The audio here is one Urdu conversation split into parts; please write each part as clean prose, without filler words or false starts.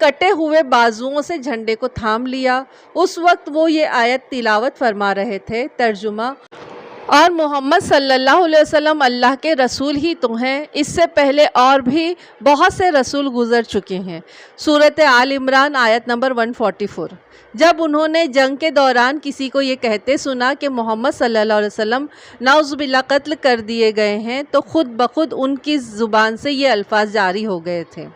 کٹے ہوئے بازوؤں سے جھنڈے کو تھام لیا۔ اس وقت وہ یہ آیت تلاوت فرما رہے تھے۔ ترجمہ: اور محمد صلی اللہ علیہ وسلم اللہ کے رسول ہی تو ہیں، اس سے پہلے اور بھی بہت سے رسول گزر چکے ہیں۔ سورۃ آل عمران آیت نمبر 144۔ جب انہوں نے جنگ کے دوران کسی کو یہ کہتے سنا کہ محمد صلی اللہ علیہ وسلم نعوذ باللہ قتل کر دیے گئے ہیں تو خود بخود ان کی زبان سے یہ الفاظ جاری ہو گئے تھے۔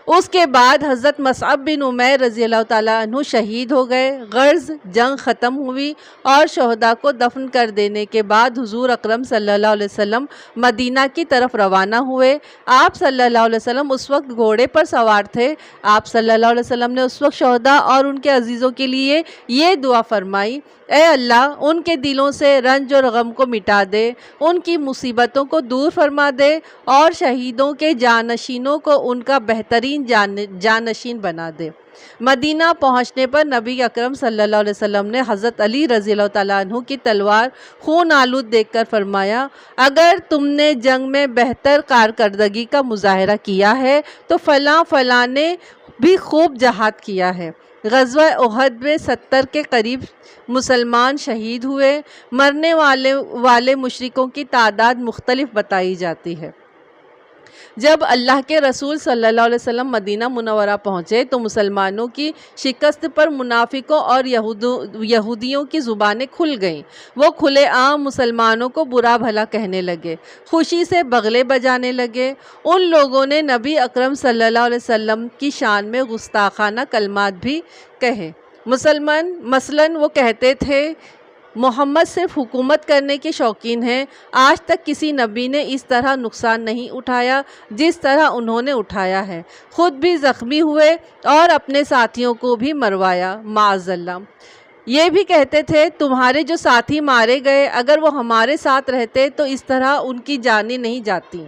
اس کے بعد حضرت مصعب بن عمیر رضی اللہ تعالیٰ عنہ شہید ہو گئے۔ غرض جنگ ختم ہوئی اور شہداء کو دفن کر دینے کے بعد حضور اکرم صلی اللہ علیہ وسلم مدینہ کی طرف روانہ ہوئے۔ آپ صلی اللہ علیہ وسلم اس وقت گھوڑے پر سوار تھے۔ آپ صلی اللہ علیہ وسلم نے اس وقت شہداء اور ان کے عزیزوں کے لیے یہ دعا فرمائی: اے اللہ، ان کے دلوں سے رنج اور غم کو مٹا دے، ان کی مصیبتوں کو دور فرما دے اور شہیدوں کے جانشینوں کو ان کا بہترین جانشین بنا دے۔ مدینہ پہنچنے پر نبی اکرم صلی اللہ علیہ وسلم نے حضرت علی رضی اللہ تعالیٰ عنہ کی تلوار خون آلود دیکھ کر فرمایا: اگر تم نے جنگ میں بہتر کارکردگی کا مظاہرہ کیا ہے تو فلاں فلاں نے بھی خوب جہاد کیا ہے۔ غزوہ احد میں 70 کے قریب مسلمان شہید ہوئے۔ مرنے والے مشرکوں کی تعداد مختلف بتائی جاتی ہے۔ جب اللہ کے رسول صلی اللہ علیہ وسلم مدینہ منورہ پہنچے تو مسلمانوں کی شکست پر منافقوں اور یہودیوں کی زبانیں کھل گئیں۔ وہ کھلے عام مسلمانوں کو برا بھلا کہنے لگے، خوشی سے بغلے بجانے لگے۔ ان لوگوں نے نبی اکرم صلی اللہ علیہ وسلم کی شان میں گستاخانہ کلمات بھی کہے۔ مثلاً وہ کہتے تھے: محمد صرف حکومت کرنے کے شوقین ہیں، آج تک کسی نبی نے اس طرح نقصان نہیں اٹھایا جس طرح انہوں نے اٹھایا ہے، خود بھی زخمی ہوئے اور اپنے ساتھیوں کو بھی مروایا، معاذ اللہ۔ یہ بھی کہتے تھے: تمہارے جو ساتھی مارے گئے، اگر وہ ہمارے ساتھ رہتے تو اس طرح ان کی جانیں نہیں جاتی۔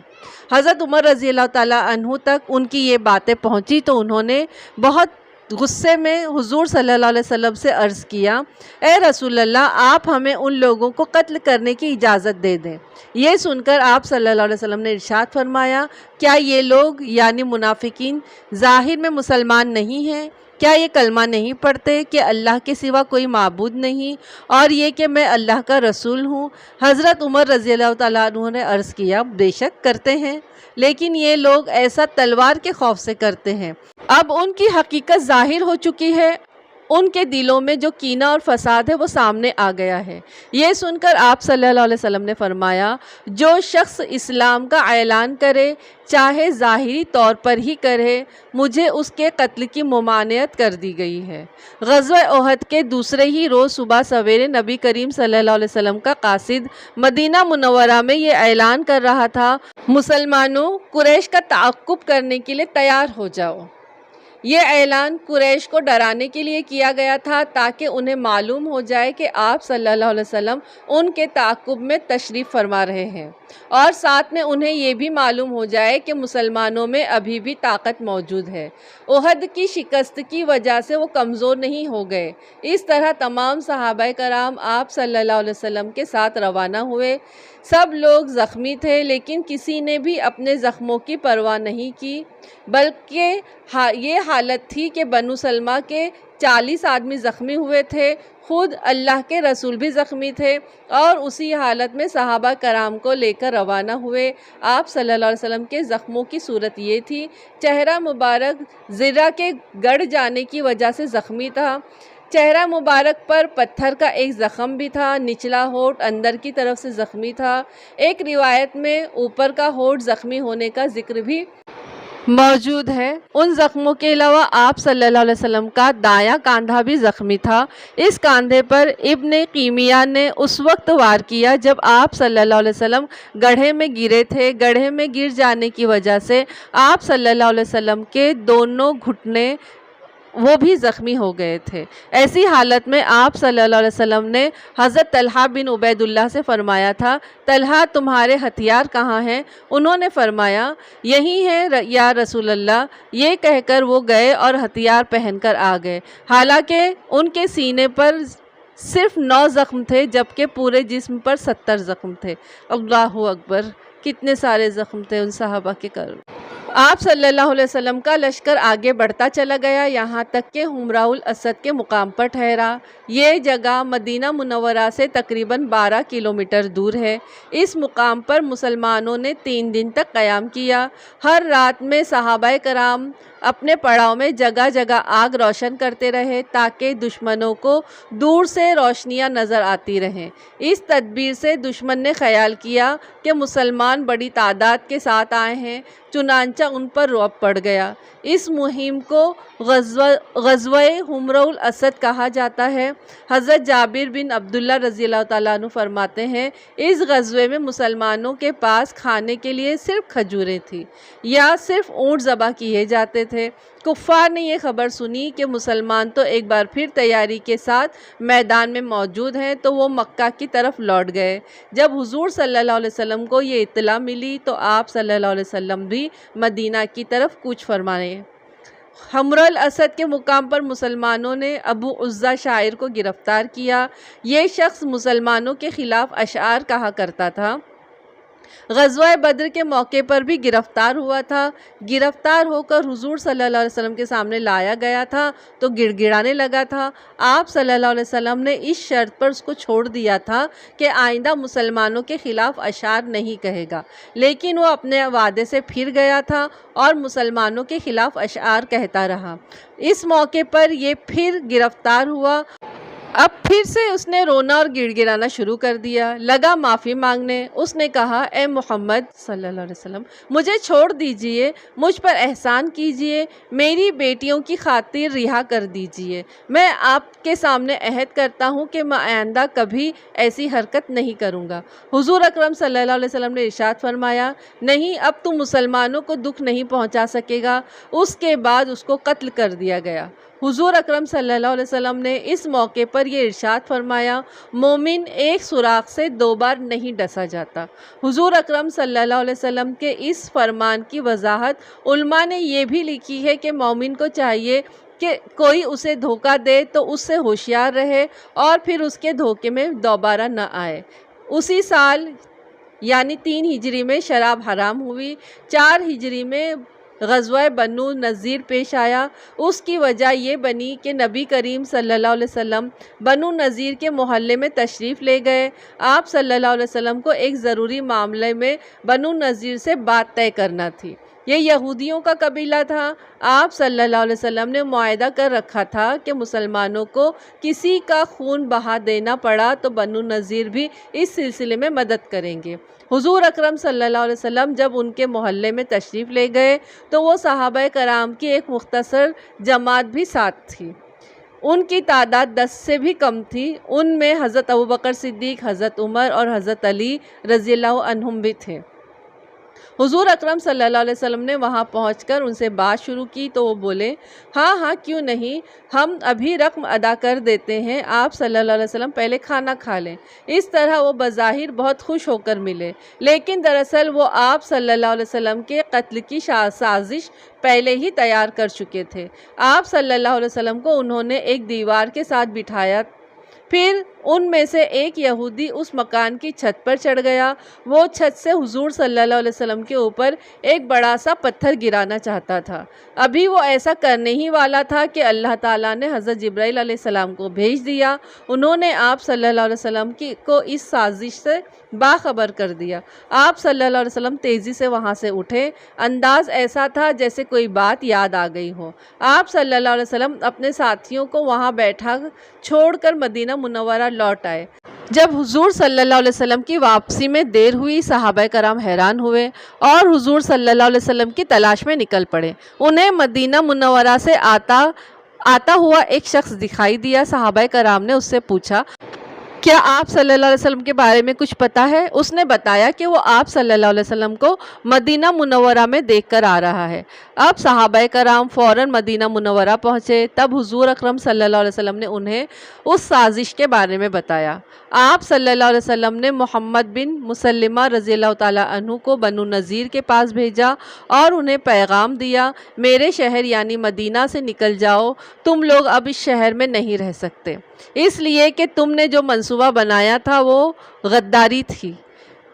حضرت عمر رضی اللہ تعالیٰ عنہ تک ان کی یہ باتیں پہنچی تو انہوں نے بہت غصے میں حضور صلی اللہ علیہ وسلم سے عرض کیا: اے رسول اللہ، آپ ہمیں ان لوگوں کو قتل کرنے کی اجازت دے دیں۔ یہ سن کر آپ صلی اللہ علیہ وسلم نے ارشاد فرمایا: کیا یہ لوگ یعنی منافقین ظاہر میں مسلمان نہیں ہیں؟ کیا یہ کلمہ نہیں پڑھتے کہ اللہ کے سوا کوئی معبود نہیں اور یہ کہ میں اللہ کا رسول ہوں؟ حضرت عمر رضی اللہ تعالیٰ عنہ نے عرض کیا: بے شک کرتے ہیں، لیکن یہ لوگ ایسا تلوار کے خوف سے کرتے ہیں۔ اب ان کی حقیقت ظاہر ہو چکی ہے، ان کے دلوں میں جو کینہ اور فساد ہے وہ سامنے آ گیا ہے۔ یہ سن کر آپ صلی اللہ علیہ وسلم نے فرمایا: جو شخص اسلام کا اعلان کرے، چاہے ظاہری طور پر ہی کرے، مجھے اس کے قتل کی ممانعت کر دی گئی ہے۔ غزوہ احد کے دوسرے ہی روز صبح سویرے نبی کریم صلی اللہ علیہ وسلم کا قاصد مدینہ منورہ میں یہ اعلان کر رہا تھا: مسلمانوں، قریش کا تعاقب کرنے کے لیے تیار ہو جاؤ۔ یہ اعلان قریش کو ڈرانے کے لیے کیا گیا تھا تاکہ انہیں معلوم ہو جائے کہ آپ صلی اللہ علیہ وسلم ان کے تعاقب میں تشریف فرما رہے ہیں، اور ساتھ میں انہیں یہ بھی معلوم ہو جائے کہ مسلمانوں میں ابھی بھی طاقت موجود ہے، احد کی شکست کی وجہ سے وہ کمزور نہیں ہو گئے۔ اس طرح تمام صحابہ کرام آپ صلی اللہ علیہ وسلم کے ساتھ روانہ ہوئے۔ سب لوگ زخمی تھے، لیکن کسی نے بھی اپنے زخموں کی پرواہ نہیں کی، بلکہ یہ حالت تھی کہ بنو سلمہ کے 40 آدمی زخمی ہوئے تھے، خود اللہ کے رسول بھی زخمی تھے، اور اسی حالت میں صحابہ کرام کو لے کر روانہ ہوئے۔ آپ صلی اللہ علیہ وسلم کے زخموں کی صورت یہ تھی: چہرہ مبارک زرہ کے گڑ جانے کی وجہ سے زخمی تھا، چہرہ مبارک پر پتھر کا ایک زخم بھی تھا، نچلا ہونٹ اندر کی طرف سے زخمی تھا، ایک روایت میں اوپر کا ہونٹ زخمی ہونے کا ذکر بھی موجود ہے۔ ان زخموں کے علاوہ آپ صلی اللہ علیہ وسلم کا دایاں کاندھا بھی زخمی تھا۔ اس کاندھے پر ابن قیمیہ نے اس وقت وار کیا جب آپ صلی اللہ علیہ وسلم گڑھے میں گرے تھے۔ گڑھے میں گر جانے کی وجہ سے آپ صلی اللہ علیہ وسلم کے دونوں گھٹنے وہ بھی زخمی ہو گئے تھے۔ ایسی حالت میں آپ صلی اللہ علیہ وسلم نے حضرت طلحہ بن عبید اللہ سے فرمایا تھا: طلحہ، تمہارے ہتھیار کہاں ہیں؟ انہوں نے فرمایا: یہی ہیں یا رسول اللہ۔ یہ کہہ کر وہ گئے اور ہتھیار پہن کر آ گئے، حالانکہ ان کے سینے پر صرف 9 زخم تھے جبکہ پورے جسم پر 70 زخم تھے۔ اللہ اکبر! کتنے سارے زخم تھے ان صحابہ کے آپ صلی اللہ علیہ وسلم کا لشکر آگے بڑھتا چلا گیا، یہاں تک کہ حمراء الاسد کے مقام پر ٹھہرا۔ یہ جگہ مدینہ منورہ سے تقریباً 12 کلومیٹر دور ہے۔ اس مقام پر مسلمانوں نے 3 دن تک قیام کیا۔ ہر رات میں صحابہ کرام اپنے پڑاؤ میں جگہ جگہ آگ روشن کرتے رہے تاکہ دشمنوں کو دور سے روشنیاں نظر آتی رہیں۔ اس تدبیر سے دشمن نے خیال کیا کہ مسلمان بڑی تعداد کے ساتھ آئے ہیں، چنانچہ ان پر رعب پڑ گیا۔ اس مہم کو غزوہ حمراء الاسد کہا جاتا ہے۔ حضرت جابر بن عبداللہ رضی اللہ تعالیٰ عنہ فرماتے ہیں، اس غزوے میں مسلمانوں کے پاس کھانے کے لیے صرف کھجوریں تھیں یا صرف اونٹ ذبح کیے جاتے تھے۔ کفار نے یہ خبر سنی کہ مسلمان تو ایک بار پھر تیاری کے ساتھ میدان میں موجود ہیں تو وہ مکہ کی طرف لوٹ گئے۔ جب حضور صلی اللہ علیہ وسلم کو یہ اطلاع ملی تو آپ صلی اللہ علیہ وسلم بھی مدینہ کی طرف کوچ فرمائے۔ حمراء الاسد کے مقام پر مسلمانوں نے ابو عزہ شاعر کو گرفتار کیا۔ یہ شخص مسلمانوں کے خلاف اشعار کہا کرتا تھا۔ غزوہ بدر کے موقع پر بھی گرفتار ہوا تھا۔ گرفتار ہو کر حضور صلی اللہ علیہ وسلم کے سامنے لایا گیا تھا تو گڑ گڑانے لگا تھا۔ آپ صلی اللہ علیہ وسلم نے اس شرط پر اس کو چھوڑ دیا تھا کہ آئندہ مسلمانوں کے خلاف اشعار نہیں کہے گا، لیکن وہ اپنے وعدے سے پھر گیا تھا اور مسلمانوں کے خلاف اشعار کہتا رہا۔ اس موقع پر یہ پھر گرفتار ہوا۔ اب پھر سے اس نے رونا اور گڑ گڑانا شروع کر دیا، لگا معافی مانگنے۔ اس نے کہا، اے محمد صلی اللہ علیہ وسلم، مجھے چھوڑ دیجئے، مجھ پر احسان کیجئے، میری بیٹیوں کی خاطر رہا کر دیجئے۔ میں آپ کے سامنے عہد کرتا ہوں کہ میں آئندہ کبھی ایسی حرکت نہیں کروں گا۔ حضور اکرم صلی اللہ علیہ وسلم نے ارشاد فرمایا، نہیں، اب تو مسلمانوں کو دکھ نہیں پہنچا سکے گا۔ اس کے بعد اس کو قتل کر دیا گیا۔ حضور اکرم صلی اللہ علیہ وسلم نے اس موقع پر یہ ارشاد فرمایا، مومن ایک سوراخ سے 2 بار نہیں ڈسا جاتا۔ حضور اکرم صلی اللہ علیہ وسلم کے اس فرمان کی وضاحت علماء نے یہ بھی لکھی ہے کہ مومن کو چاہیے کہ کوئی اسے دھوکہ دے تو اس سے ہوشیار رہے اور پھر اس کے دھوکے میں دوبارہ نہ آئے۔ اسی سال یعنی 3 ہجری میں شراب حرام ہوئی۔ 4 ہجری میں غزوہ بنو نذیر پیش آیا۔ اس کی وجہ یہ بنی کہ نبی کریم صلی اللہ علیہ وسلم بنو نذیر کے محلے میں تشریف لے گئے۔ آپ صلی اللہ علیہ وسلم کو ایک ضروری معاملے میں بنو نذیر سے بات طے کرنا تھی۔ یہ یہودیوں کا قبیلہ تھا۔ آپ صلی اللہ علیہ وسلم نے معاہدہ کر رکھا تھا کہ مسلمانوں کو کسی کا خون بہا دینا پڑا تو بنو نذیر بھی اس سلسلے میں مدد کریں گے۔ حضور اکرم صلی اللہ علیہ وسلم جب ان کے محلے میں تشریف لے گئے تو وہ صحابہ کرام کی ایک مختصر جماعت بھی ساتھ تھی۔ ان کی تعداد 10 سے بھی کم تھی۔ ان میں حضرت ابوبکر صدیق، حضرت عمر اور حضرت علی رضی اللہ عنہم بھی تھے۔ حضور اکرم صلی اللہ علیہ وسلم نے وہاں پہنچ کر ان سے بات شروع کی تو وہ بولے، ہاں ہاں کیوں نہیں، ہم ابھی رقم ادا کر دیتے ہیں، آپ صلی اللہ علیہ وسلم پہلے کھانا کھا لیں۔ اس طرح وہ بظاہر بہت خوش ہو کر ملے، لیکن دراصل وہ آپ صلی اللہ علیہ وسلم کے قتل کی سازش پہلے ہی تیار کر چکے تھے۔ آپ صلی اللہ علیہ وسلم کو انہوں نے ایک دیوار کے ساتھ بٹھایا، پھر ان میں سے ایک یہودی اس مکان کی چھت پر چڑھ گیا۔ وہ چھت سے حضور صلی اللہ علیہ وسلم کے اوپر ایک بڑا سا پتھر گرانا چاہتا تھا۔ ابھی وہ ایسا کرنے ہی والا تھا کہ اللہ تعالیٰ نے حضرت جبرائیل علیہ السلام کو بھیج دیا۔ انہوں نے آپ صلی اللہ علیہ وسلم کو اس سازش سے باخبر کر دیا۔ آپ صلی اللہ علیہ وسلم تیزی سے وہاں سے اٹھے، انداز ایسا تھا جیسے کوئی بات یاد آ گئی ہو۔ آپ صلی اللہ علیہ وسلم اپنے ساتھیوں کو وہاں بیٹھا چھوڑ کر مدینہ منورہ لوٹ آئے۔ جب حضور صلی اللہ علیہ وسلم کی واپسی میں دیر ہوئی، صحابہ کرام حیران ہوئے اور حضور صلی اللہ علیہ وسلم کی تلاش میں نکل پڑے۔ انہیں مدینہ منورہ سے آتا ہوا ایک شخص دکھائی دیا۔ صحابہ کرام نے اس سے پوچھا، کیا آپ صلی اللہ علیہ وسلم کے بارے میں کچھ پتا ہے؟ اس نے بتایا کہ وہ آپ صلی اللہ علیہ وسلم کو مدینہ منورہ میں دیکھ کر آ رہا ہے۔ اب صحابہ کرام فوراً مدینہ منورہ پہنچے۔ تب حضور اکرم صلی اللہ علیہ وسلم نے انہیں اس سازش کے بارے میں بتایا۔ آپ صلی اللہ علیہ وسلم نے محمد بن مسلمہ رضی اللہ تعالیٰ عنہ کو بنو نذیر کے پاس بھیجا اور انہیں پیغام دیا، میرے شہر یعنی مدینہ سے نکل جاؤ، تم لوگ اب اس شہر میں نہیں رہ سکتے، اس لیے کہ تم نے جو منصوبہ بنایا تھا وہ غداری تھی۔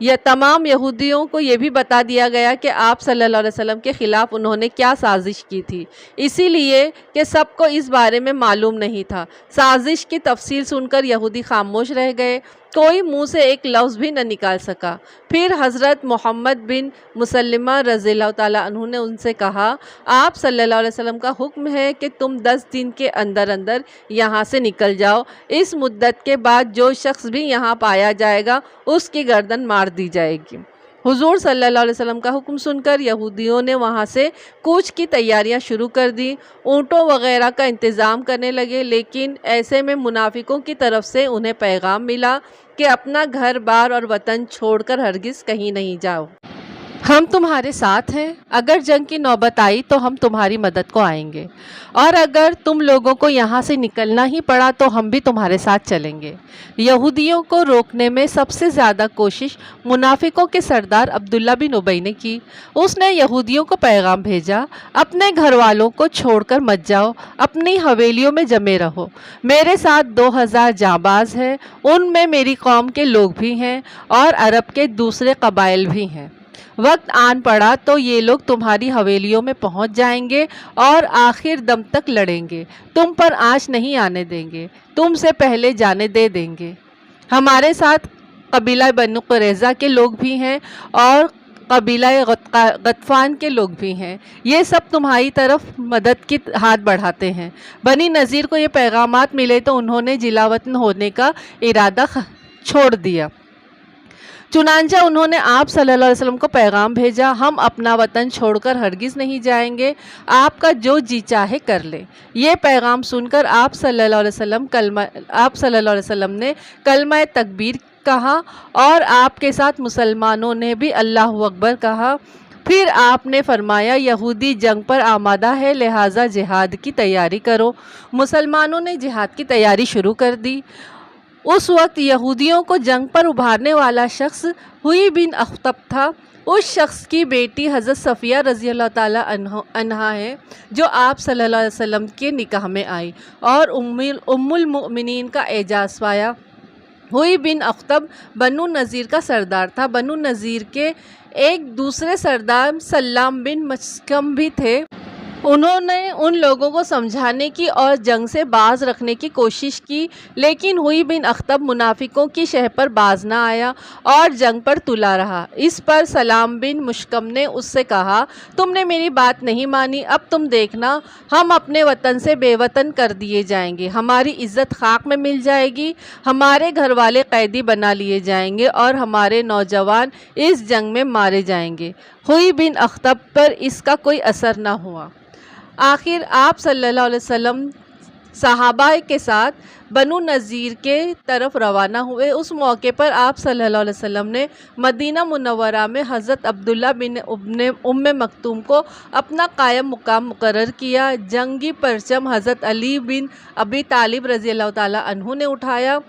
یہ تمام یہودیوں کو یہ بھی بتا دیا گیا کہ آپ صلی اللہ علیہ وسلم کے خلاف انہوں نے کیا سازش کی تھی، اسی لیے کہ سب کو اس بارے میں معلوم نہیں تھا۔ سازش کی تفصیل سن کر یہودی خاموش رہ گئے، کوئی منہ سے ایک لفظ بھی نہ نکال سکا۔ پھر حضرت محمد بن مسلمہ رضی اللہ تعالیٰ عنہ نے ان سے کہا، آپ صلی اللہ علیہ وسلم کا حکم ہے کہ تم 10 دن کے اندر اندر یہاں سے نکل جاؤ، اس مدت کے بعد جو شخص بھی یہاں پایا جائے گا اس کی گردن مار دی جائے گی۔ حضور صلی اللہ علیہ وسلم کا حکم سن کر یہودیوں نے وہاں سے کوچ کی تیاریاں شروع کر دی، اونٹوں وغیرہ کا انتظام کرنے لگے، لیکن ایسے میں منافقوں کی طرف سے انہیں پیغام ملا کہ اپنا گھر بار اور وطن چھوڑ کر ہرگز کہیں نہیں جاؤ، ہم تمہارے ساتھ ہیں، اگر جنگ کی نوبت آئی تو ہم تمہاری مدد کو آئیں گے، اور اگر تم لوگوں کو یہاں سے نکلنا ہی پڑا تو ہم بھی تمہارے ساتھ چلیں گے۔ یہودیوں کو روکنے میں سب سے زیادہ کوشش منافقوں کے سردار عبداللہ بن ابی نے کی۔ اس نے یہودیوں کو پیغام بھیجا، اپنے گھر والوں کو چھوڑ کر مت جاؤ، اپنی حویلیوں میں جمے رہو، میرے ساتھ 2000 جانباز ہیں، ان میں میری قوم کے لوگ بھی ہیں اور عرب کے دوسرے قبائل بھی ہیں۔ وقت آن پڑا تو یہ لوگ تمہاری حویلیوں میں پہنچ جائیں گے اور آخر دم تک لڑیں گے، تم پر آنچ نہیں آنے دیں گے، تم سے پہلے جانے دے دیں گے۔ ہمارے ساتھ قبیلہ بنو قریظہ کے لوگ بھی ہیں اور قبیلہ غطفان کے لوگ بھی ہیں، یہ سب تمہاری طرف مدد کی ہاتھ بڑھاتے ہیں۔ بنی نذیر کو یہ پیغامات ملے تو انہوں نے جلا وطن ہونے کا ارادہ چھوڑ دیا، چنانچہ انہوں نے آپ صلی اللہ علیہ وسلم کو پیغام بھیجا، ہم اپنا وطن چھوڑ کر ہرگز نہیں جائیں گے، آپ کا جو جی چاہے کر لیں۔ یہ پیغام سن کر آپ صلی اللہ علیہ وسلم نے کلمہ تکبیر کہا اور آپ کے ساتھ مسلمانوں نے بھی اللہ اکبر کہا۔ پھر آپ نے فرمایا، یہودی جنگ پر آمادہ ہے، لہٰذا جہاد کی تیاری کرو۔ مسلمانوں نے جہاد کی تیاری شروع کر دی۔ اس وقت یہودیوں کو جنگ پر ابھارنے والا شخص ہوئی بن اخطب تھا۔ اس شخص کی بیٹی حضرت صفیہ رضی اللہ تعالیٰ عنہا ہے جو آپ صلی اللہ علیہ وسلم کے نکاح میں آئی اور ام المؤمنین کا اعزاز پایا۔ ہوئی بن اخطب بنو نذیر کا سردار تھا۔ بنو نذیر کے ایک دوسرے سردار سلام بن مشکم بھی تھے۔ انہوں نے ان لوگوں کو سمجھانے کی اور جنگ سے باز رکھنے کی کوشش کی، لیکن ہوئی بن اخطب منافقوں کی شہ پر باز نہ آیا اور جنگ پر تلا رہا۔ اس پر سلام بن مشکم نے اس سے کہا، تم نے میری بات نہیں مانی، اب تم دیکھنا، ہم اپنے وطن سے بے وطن کر دیے جائیں گے، ہماری عزت خاک میں مل جائے گی، ہمارے گھر والے قیدی بنا لیے جائیں گے اور ہمارے نوجوان اس جنگ میں مارے جائیں گے۔ ہوئی بن اخطب پر اس کا کوئی اثر نہ ہوا۔ آخر آپ صلی اللہ علیہ وسلم صحابہ کے ساتھ بنو نذیر کے طرف روانہ ہوئے۔ اس موقع پر آپ صلی اللہ علیہ وسلم نے مدینہ منورہ میں حضرت عبداللہ بن ام مکتوم کو اپنا قائم مقام مقرر کیا۔ جنگی پرچم حضرت علی بن ابی طالب رضی اللہ تعالیٰ عنہ نے اٹھایا۔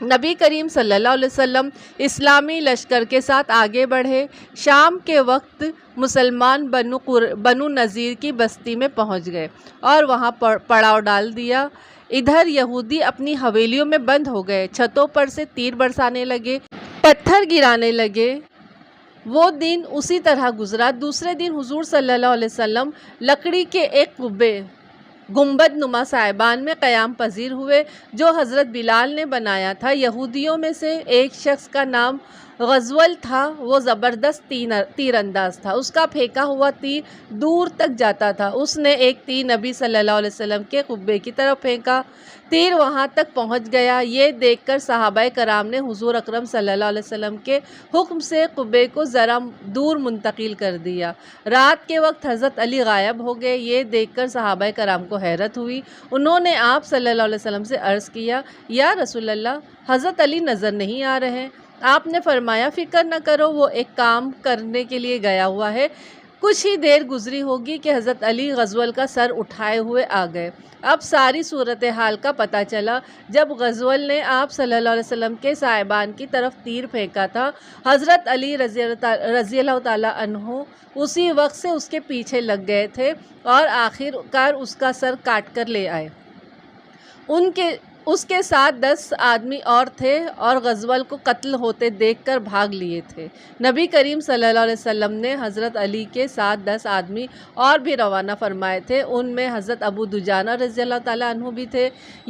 نبی کریم صلی اللہ علیہ وسلم اسلامی لشکر کے ساتھ آگے بڑھے۔ شام کے وقت مسلمان بنو نذیر کی بستی میں پہنچ گئے اور وہاں پڑاؤ ڈال دیا۔ ادھر یہودی اپنی حویلیوں میں بند ہو گئے، چھتوں پر سے تیر برسانے لگے، پتھر گرانے لگے۔ وہ دن اسی طرح گزرا۔ دوسرے دن حضور صلی اللہ علیہ وسلم لکڑی کے ایک گنبد نما صاحبان میں قیام پذیر ہوئے جو حضرت بلال نے بنایا تھا۔ یہودیوں میں سے ایک شخص کا نام غزول تھا، وہ زبردست تیر انداز تھا، اس کا پھینکا ہوا تیر دور تک جاتا تھا۔ اس نے ایک تیر نبی صلی اللہ علیہ وسلم کے قبے کی طرف پھینکا، تیر وہاں تک پہنچ گیا۔ یہ دیکھ کر صحابہ کرام نے حضور اکرم صلی اللہ علیہ وسلم کے حکم سے قبے کو ذرا دور منتقل کر دیا۔ رات کے وقت حضرت علی غائب ہو گئے۔ یہ دیکھ کر صحابہ کرام کو حیرت ہوئی۔ انہوں نے آپ صلی اللہ علیہ وسلم سے عرض کیا، یا رسول اللہ، حضرت علی نظر نہیں آ رہے۔ آپ نے فرمایا، فکر نہ کرو، وہ ایک کام کرنے کے لیے گیا ہوا ہے۔ کچھ ہی دیر گزری ہوگی کہ حضرت علی غزول کا سر اٹھائے ہوئے آ گئے۔ اب ساری صورتحال کا پتہ چلا۔ جب غزول نے آپ صلی اللہ علیہ وسلم کے صاحبان کی طرف تیر پھینکا تھا، حضرت علی رضی اللہ تعالیٰ عنہ اسی وقت سے اس کے پیچھے لگ گئے تھے اور آخر کار اس کا سر کاٹ کر لے آئے۔ اس کے ساتھ 10 آدمی اور تھے اور غزول کو قتل ہوتے دیکھ کر بھاگ لیے تھے۔ نبی کریم صلی اللہ علیہ وسلم نے حضرت علی کے ساتھ 10 آدمی اور بھی روانہ فرمائے تھے، ان میں حضرت ابو دجانہ رضی اللہ تعالیٰ عنہ بھی تھے۔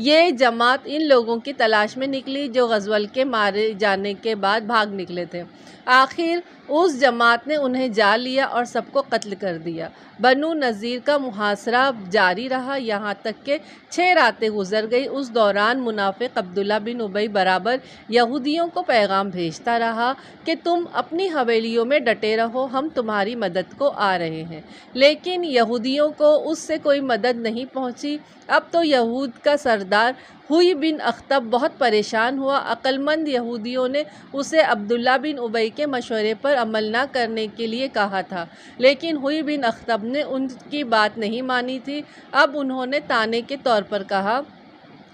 یہ جماعت ان لوگوں کی تلاش میں نکلی جو غزول کے مارے جانے کے بعد بھاگ نکلے تھے۔ آخر اس جماعت نے انہیں جا لیا اور سب کو قتل کر دیا۔ بنو نذیر کا محاصرہ جاری رہا یہاں تک کہ 6 راتیں گزر گئی۔ اس دوران منافق عبداللہ بن ابی برابر یہودیوں کو پیغام بھیجتا رہا کہ تم اپنی حویلیوں میں ڈٹے رہو، ہم تمہاری مدد کو آ رہے ہیں۔ لیکن یہودیوں کو اس سے کوئی مدد نہیں پہنچی۔ اب تو یہود کا سردار ہوئی بن اخطب بہت پریشان ہوا۔ عقل مند یہودیوں نے اسے عبداللہ بن ابی کے مشورے پر عمل نہ کرنے کے لیے کہا تھا، لیکن ہوئی بن اخطب نے ان کی بات نہیں مانی تھی۔ اب انہوں نے طعنے کے طور پر کہا،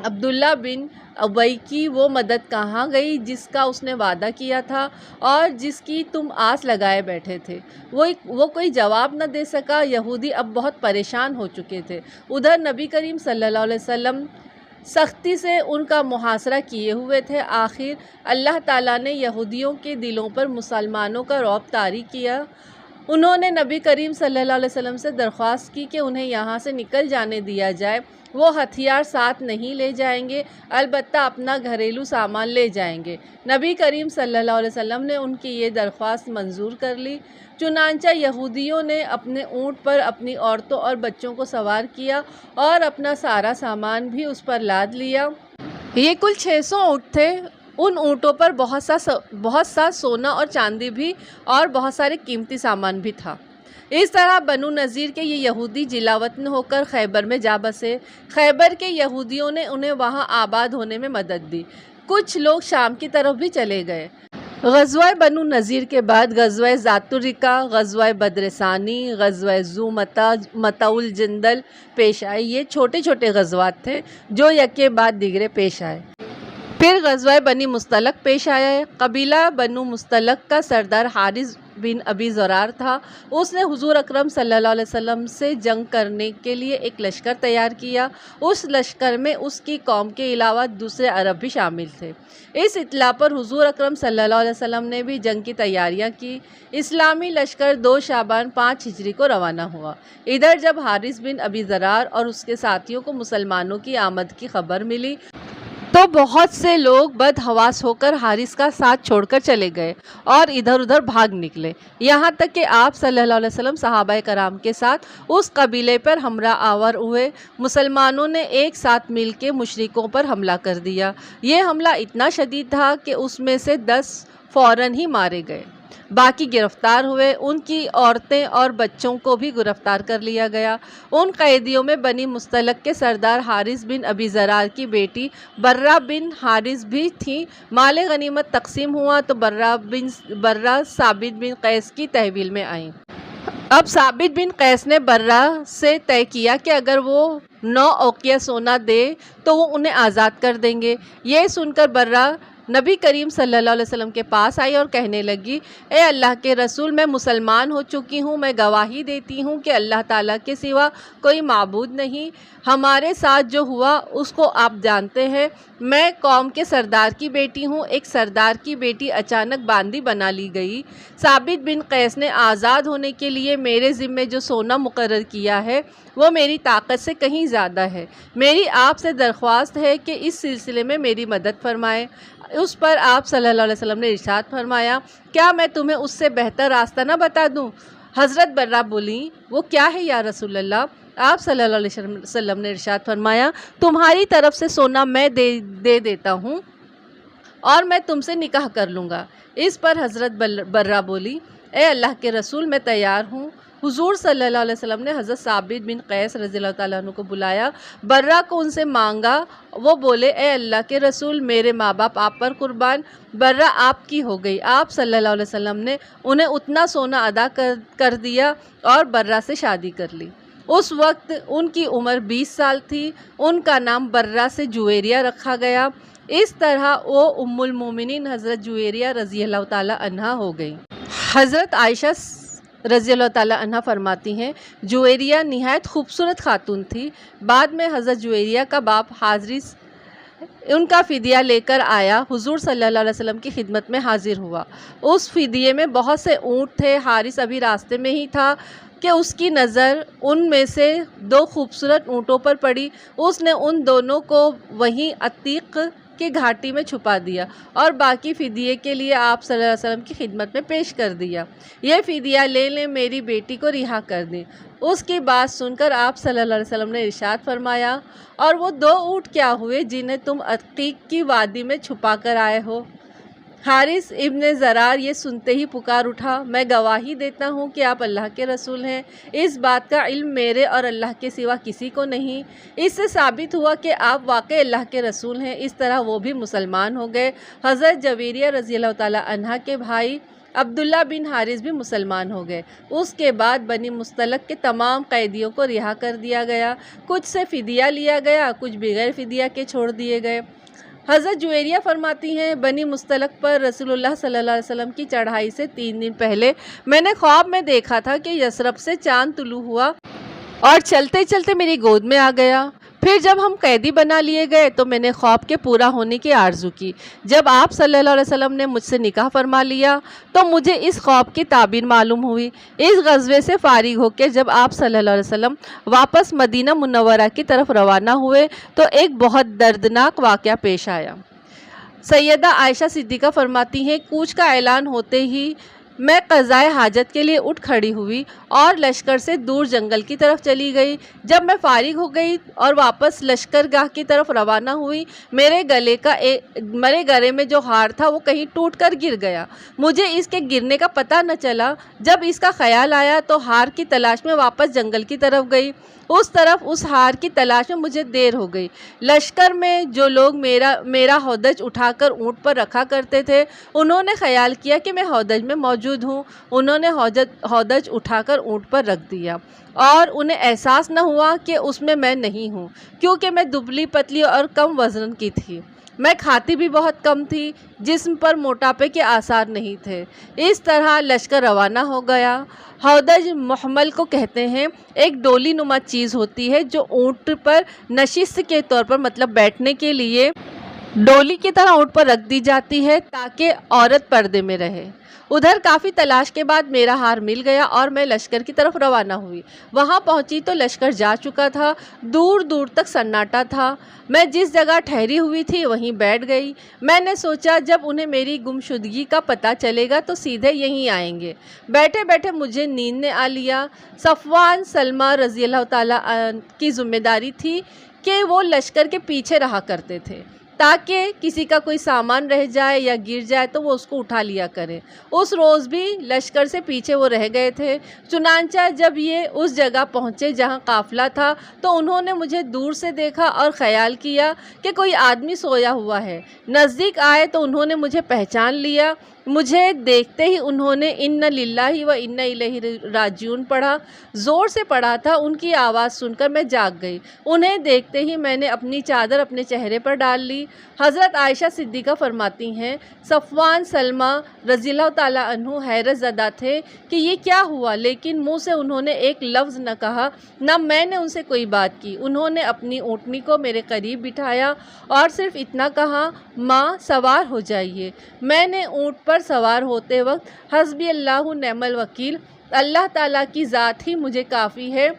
عبداللہ بن ابی کی وہ مدد کہاں گئی جس کا اس نے وعدہ کیا تھا اور جس کی تم آس لگائے بیٹھے تھے؟ وہ کوئی جواب نہ دے سکا۔ یہودی اب بہت پریشان ہو چکے تھے۔ ادھر نبی کریم صلی اللہ علیہ وسلم سختی سے ان کا محاصرہ کیے ہوئے تھے۔ آخر اللہ تعالیٰ نے یہودیوں کے دلوں پر مسلمانوں کا رعب طاری کیا۔ انہوں نے نبی کریم صلی اللہ علیہ وسلم سے درخواست کی کہ انہیں یہاں سے نکل جانے دیا جائے۔ وہ ہتھیار ساتھ نہیں لے جائیں گے، البتہ اپنا گھریلو سامان لے جائیں گے۔ نبی کریم صلی اللہ علیہ وسلم نے ان کی یہ درخواست منظور کر لی۔ چنانچہ یہودیوں نے اپنے اونٹ پر اپنی عورتوں اور بچوں کو سوار کیا اور اپنا سارا سامان بھی اس پر لاد لیا۔ یہ کل 600 اونٹ تھے۔ ان اونٹوں پر بہت سا سونا اور چاندی بھی اور بہت سارے قیمتی سامان بھی تھا۔ اس طرح بنو نذیر کے یہ یہودی جلا وطن ہو کر خیبر میں جا بسے۔ خیبر کے یہودیوں نے انہیں وہاں آباد ہونے میں مدد دی۔ کچھ لوگ شام کی طرف بھی چلے گئے۔ غزوہ بنو نذیر کے بعد غزوہ ذات الرقاع، غزوہ بدر ثانی، غزوہ ذو متع الجندل پیش آئے۔ یہ چھوٹے چھوٹے غزوات تھے جو یکے بعد دیگرے پیش آئے۔ پھر غزوہ بنی مستلق پیش آیا ہے۔ قبیلہ بنو مستلق کا سردار حارث بن ابی ضرار تھا۔ اس نے حضور اکرم صلی اللہ علیہ وسلم سے جنگ کرنے کے لیے ایک لشکر تیار کیا۔ اس لشکر میں اس کی قوم کے علاوہ دوسرے عرب بھی شامل تھے۔ اس اطلاع پر حضور اکرم صلی اللہ علیہ وسلم نے بھی جنگ کی تیاریاں کی۔ اسلامی لشکر 2 شعبان 5 ہجری کو روانہ ہوا۔ ادھر جب حارث بن ابی ضرار اور اس کے ساتھیوں کو مسلمانوں کی آمد کی خبر ملی تو بہت سے لوگ بدحواس ہو کر حارث کا ساتھ چھوڑ کر چلے گئے اور ادھر ادھر بھاگ نکلے، یہاں تک کہ آپ صلی اللہ علیہ وسلم صحابہ کرام کے ساتھ اس قبیلے پر ہمراہ آور ہوئے۔ مسلمانوں نے ایک ساتھ مل کے مشرکوں پر حملہ کر دیا۔ یہ حملہ اتنا شدید تھا کہ اس میں سے 10 فوراً ہی مارے گئے، باقی گرفتار ہوئے۔ ان کی عورتیں اور بچوں کو بھی گرفتار کر لیا گیا۔ ان قیدیوں میں بنی مستلق کے سردار حارث بن ابی ضرار کی بیٹی برہ بن حارث بھی تھیں۔ مال غنیمت تقسیم ہوا تو برہ ثابت بن قیس کی تحویل میں آئیں۔ اب ثابت بن قیس نے برہ سے طے کیا کہ اگر وہ 9 اوقیہ سونا دے تو وہ انہیں آزاد کر دیں گے۔ یہ سن کر برہ نبی کریم صلی اللہ علیہ وسلم کے پاس آئی اور کہنے لگی، اے اللہ کے رسول، میں مسلمان ہو چکی ہوں۔ میں گواہی دیتی ہوں کہ اللہ تعالیٰ کے سوا کوئی معبود نہیں۔ ہمارے ساتھ جو ہوا اس کو آپ جانتے ہیں۔ میں قوم کے سردار کی بیٹی ہوں۔ ایک سردار کی بیٹی اچانک باندی بنا لی گئی۔ ثابت بن قیس نے آزاد ہونے کے لیے میرے ذمے جو سونا مقرر کیا ہے وہ میری طاقت سے کہیں زیادہ ہے۔ میری آپ سے درخواست ہے کہ اس سلسلے میں میری مدد فرمائیں۔ اس پر آپ صلی اللہ علیہ وسلم نے ارشاد فرمایا، کیا میں تمہیں اس سے بہتر راستہ نہ بتا دوں؟ حضرت برہ بولیں، وہ کیا ہے یا رسول اللہ؟ آپ صلی اللہ علیہ وسلم نے ارشاد فرمایا، تمہاری طرف سے سونا میں دے دیتا ہوں اور میں تم سے نکاح کر لوں گا۔ اس پر حضرت برہ بولی، اے اللہ کے رسول، میں تیار ہوں۔ حضور صلی اللہ علیہ وسلم نے حضرت ثابت بن قیس رضی اللہ تعالیٰ عنہ کو بلایا، برہ کو ان سے مانگا۔ وہ بولے، اے اللہ کے رسول، میرے ماں باپ آپ پر قربان، برہ آپ کی ہو گئی۔ آپ صلی اللہ علیہ وسلم نے انہیں اتنا سونا ادا کر دیا اور برہ سے شادی کر لی۔ اس وقت ان کی عمر 20 سال تھی۔ ان کا نام برہ سے جویریہ رکھا گیا۔ اس طرح وہ ام المومنین حضرت جویریہ رضی اللہ تعالیٰ عنہا ہو گئی۔ حضرت عائشہ رضی اللہ تعالیٰ عنہ فرماتی ہیں، جویریہ نہایت خوبصورت خاتون تھی۔ بعد میں حضرت جویریہ کا باپ ان کا فدیہ لے کر آیا، حضور صلی اللہ علیہ وسلم کی خدمت میں حاضر ہوا۔ اس فدیے میں بہت سے اونٹ تھے۔ حارث ابھی راستے میں ہی تھا کہ اس کی نظر ان میں سے 2 خوبصورت اونٹوں پر پڑی۔ اس نے ان دونوں کو وہیں عتیق کی گھاٹی میں چھپا دیا اور باقی فدیے کے لیے آپ صلی اللہ علیہ وسلم کی خدمت میں پیش کر دیا۔ یہ فدیہ لے لیں، میری بیٹی کو رہا کر دیں۔ اس کی بات سن کر آپ صلی اللہ علیہ وسلم نے ارشاد فرمایا، اور وہ 2 اونٹ کیا ہوئے جنہیں تم عتیق کی وادی میں چھپا کر آئے ہو؟ حارث ابن زرار یہ سنتے ہی پکار اٹھا، میں گواہی دیتا ہوں کہ آپ اللہ کے رسول ہیں۔ اس بات کا علم میرے اور اللہ کے سوا کسی کو نہیں۔ اس سے ثابت ہوا کہ آپ واقعی اللہ کے رسول ہیں۔ اس طرح وہ بھی مسلمان ہو گئے۔ حضرت جویریہ رضی اللہ تعالیٰ عنہ کے بھائی عبداللہ بن حارث بھی مسلمان ہو گئے۔ اس کے بعد بنی مستلق کے تمام قیدیوں کو رہا کر دیا گیا۔ کچھ سے فدیہ لیا گیا، کچھ بغیر فدیہ کے چھوڑ دیے گئے۔ حضرت جویریہ فرماتی ہیں، بنی مستلق پر رسول اللہ صلی اللہ علیہ وسلم کی چڑھائی سے 3 دن پہلے میں نے خواب میں دیکھا تھا کہ یثرب سے چاند طلوع ہوا اور چلتے چلتے میری گود میں آ گیا۔ پھر جب ہم قیدی بنا لیے گئے تو میں نے خواب کے پورا ہونے کی آرزو کی۔ جب آپ صلی اللہ علیہ وسلم نے مجھ سے نکاح فرما لیا تو مجھے اس خواب کی تعبیر معلوم ہوئی۔ اس غزوے سے فارغ ہو کے جب آپ صلی اللہ علیہ وسلم واپس مدینہ منورہ کی طرف روانہ ہوئے تو ایک بہت دردناک واقعہ پیش آیا۔ سیدہ عائشہ صدیقہ فرماتی ہیں، کوچ کا اعلان ہوتے ہی میں قضائے حاجت کے لیے اٹھ کھڑی ہوئی اور لشکر سے دور جنگل کی طرف چلی گئی۔ جب میں فارغ ہو گئی اور واپس لشکر گاہ کی طرف روانہ ہوئی، میرے گلے میں جو ہار تھا وہ کہیں ٹوٹ کر گر گیا۔ مجھے اس کے گرنے کا پتہ نہ چلا۔ جب اس کا خیال آیا تو ہار کی تلاش میں واپس جنگل کی طرف گئی۔ اس ہار کی تلاش میں مجھے دیر ہو گئی۔ لشکر میں جو لوگ میرا ہودج اٹھا کر اونٹ پر رکھا کرتے تھے، انہوں نے خیال کیا کہ میں ہودج میں موجود ہوں۔ انہوں نے ہودج اٹھا کر اونٹ پر رکھ دیا اور انہیں احساس نہ ہوا کہ اس میں نہیں ہوں، کیونکہ میں دبلی پتلی اور کم وزن کی تھی۔ میں کھاتی بھی بہت کم تھی، جسم پر موٹاپے کے آثار نہیں تھے۔ اس طرح لشکر روانہ ہو گیا۔ ہودج محمل کو کہتے ہیں، ایک ڈولی نما چیز ہوتی ہے جو اونٹ پر نشست کے طور پر مطلب بیٹھنے کے لیے ڈولی کی طرح اونٹ پر رکھ دی جاتی ہے تاکہ عورت پردے میں رہے۔ ادھر کافی تلاش کے بعد میرا ہار مل گیا اور میں لشکر کی طرف روانہ ہوئی۔ وہاں پہنچی تو لشکر جا چکا تھا، دور دور تک سناٹا تھا۔ میں جس جگہ ٹھہری ہوئی تھی وہیں بیٹھ گئی۔ میں نے سوچا جب انہیں میری گمشدگی کا پتہ چلے گا تو سیدھے یہیں آئیں گے۔ بیٹھے بیٹھے مجھے نیند نے آ لیا۔ صفوان سلمہ رضی اللہ تعالیٰ کی ذمہ داری تھی کہ وہ لشکر کے پیچھے رہا کرتے تھے تاکہ کسی کا کوئی سامان رہ جائے یا گر جائے تو وہ اس کو اٹھا لیا کرے۔ اس روز بھی لشکر سے پیچھے وہ رہ گئے تھے۔ چنانچہ جب یہ اس جگہ پہنچے جہاں قافلہ تھا تو انہوں نے مجھے دور سے دیکھا اور خیال کیا کہ کوئی آدمی سویا ہوا ہے۔ نزدیک آئے تو انہوں نے مجھے پہچان لیا۔ مجھے دیکھتے ہی انہوں نے اِنَّ لِلَّهِ وَإِنَّ إِلَيْهِ راجعون پڑھا۔ زور سے پڑھا تھا۔ ان کی آواز سن کر میں جاگ گئی۔ انہیں دیکھتے ہی میں نے اپنی چادر اپنے چہرے پر ڈال لی۔ حضرت عائشہ صدیقہ فرماتی ہیں، صفوان سلمہ رضی اللہ تعالیٰ عنہ حیرت زدہ تھے کہ یہ کیا ہوا، لیکن منہ سے انہوں نے ایک لفظ نہ کہا، نہ میں نے ان سے کوئی بات کی۔ انہوں نے اپنی اونٹنی کو میرے قریب بٹھایا اور صرف اتنا کہا، ماں سوار ہو جائیے۔ میں نے اونٹ پر سوار ہوتے وقت حسبی اللہ نعم الوکیل، اللہ تعالیٰ کی ذات ہی مجھے کافی ہے